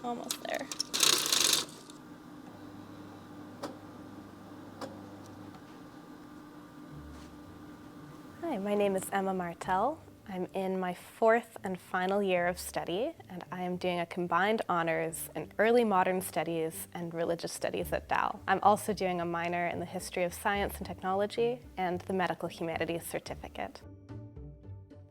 Almost there. Hi, my name is Emma Martel. I'm in my fourth and final year of study, and I am doing a combined honors in early modern studies and religious studies at Dal. I'm also doing a minor in the history of science and technology and the medical humanities certificate.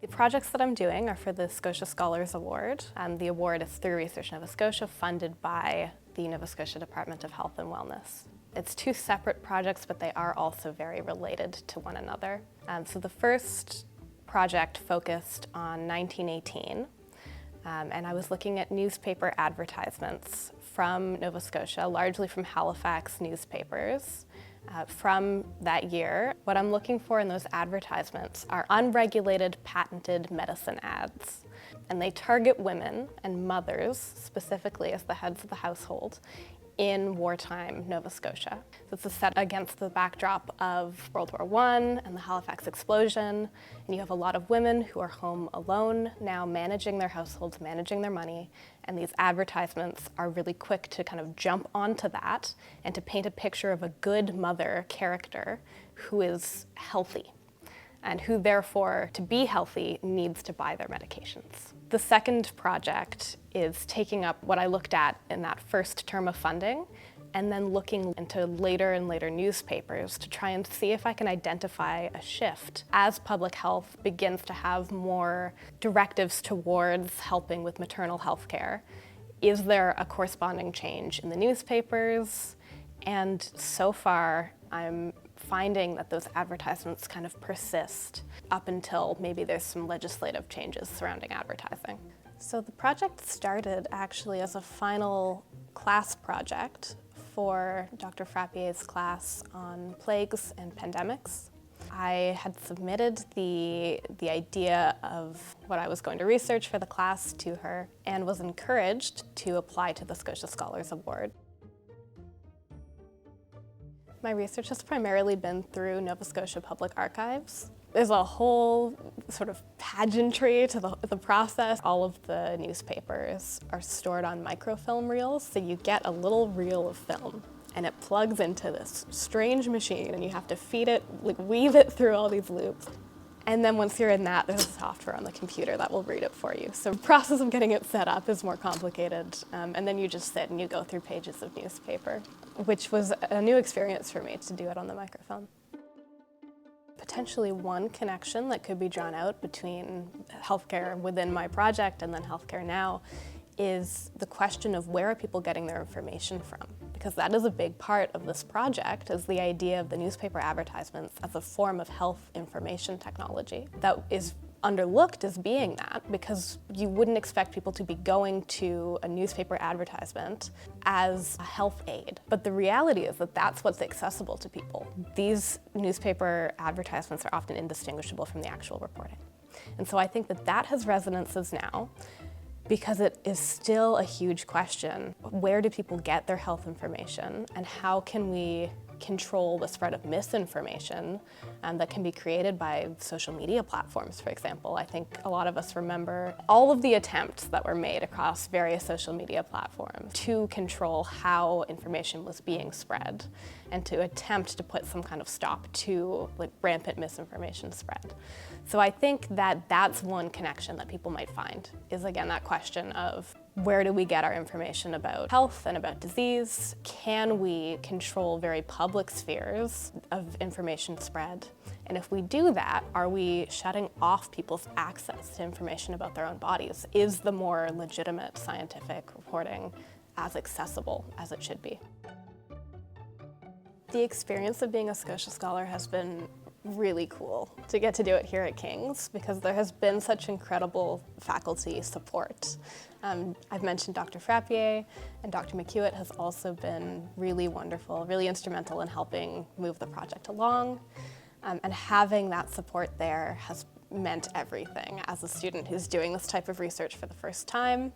The projects that I'm doing are for the Scotia Scholars Award. The award is through Research Nova Scotia, funded by the Nova Scotia Department of Health and Wellness. It's two separate projects, but they are also very related to one another. So the first project focused on 1918, and I was looking at newspaper advertisements from Nova Scotia, largely from Halifax newspapers. From that year, what I'm looking for in those advertisements are unregulated, patented medicine ads. And they target women and mothers, specifically as the heads of the household, in wartime Nova Scotia. So it's set against the backdrop of World War I and the Halifax explosion, and you have a lot of women who are home alone now, managing their households, managing their money, and these advertisements are really quick to kind of jump onto that and to paint a picture of a good mother character who is healthy, and who therefore, to be healthy, needs to buy their medications. The second project is taking up what I looked at in that first term of funding, and then looking into later and later newspapers to try and see if I can identify a shift as public health begins to have more directives towards helping with maternal health care. Is there a corresponding change in the newspapers? And so far, I'm finding that those advertisements kind of persist up until maybe there's some legislative changes surrounding advertising. So the project started actually as a final class project for Dr. Frappier's class on plagues and pandemics. I had submitted the idea of what I was going to research for the class to her and was encouraged to apply to the Scotia Scholars Award. My research has primarily been through Nova Scotia Public Archives. There's a whole sort of pageantry to the process. All of the newspapers are stored on microfilm reels, so you get a little reel of film and it plugs into this strange machine and you have to feed it, like weave it through all these loops. And then once you're in that, there's software on the computer that will read it for you. So the process of getting it set up is more complicated, and then you just sit and you go through pages of newspaper, which was a new experience for me to do it on the microfilm. Potentially one connection that could be drawn out between healthcare within my project and then healthcare now is the question of where are people getting their information from? Because that is a big part of this project, is the idea of the newspaper advertisements as a form of health information technology that is underlooked as being that, because you wouldn't expect people to be going to a newspaper advertisement as a health aid. But the reality is that that's what's accessible to people. These newspaper advertisements are often indistinguishable from the actual reporting. And so I think that that has resonances now, because it is still a huge question. Where do people get their health information, and how can we control the spread of misinformation that can be created by social media platforms, for example? I think a lot of us remember all of the attempts that were made across various social media platforms to control how information was being spread and to attempt to put some kind of stop to like rampant misinformation spread. So I think that that's one connection that people might find, is again that question of where do we get our information about health and about disease? Can we control very public spheres of information spread? And if we do that, are we shutting off people's access to information about their own bodies? Is the more legitimate scientific reporting as accessible as it should be? The experience of being a Scotia Scholar has been really cool to get to do it here at King's, because there has been such incredible faculty support. I've mentioned Dr. Frappier, and Dr. McHewitt has also been really wonderful, really instrumental in helping move the project along. And having that support there has meant everything. As a student who's doing this type of research for the first time,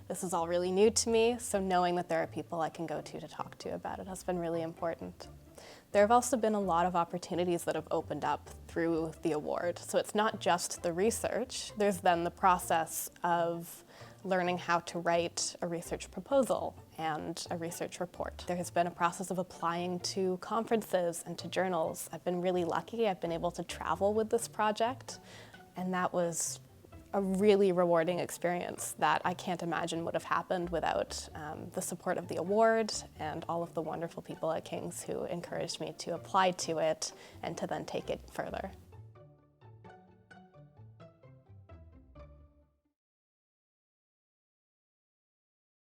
this is all really new to me, so knowing that there are people I can go to talk to about it has been really important. There have also been a lot of opportunities that have opened up through the award. So it's not just the research, there's then the process of learning how to write a research proposal and a research report. There has been a process of applying to conferences and to journals. I've been really lucky. I've been able to travel with this project, and that was a really rewarding experience that I can't imagine would have happened without the support of the award and all of the wonderful people at King's who encouraged me to apply to it and to then take it further.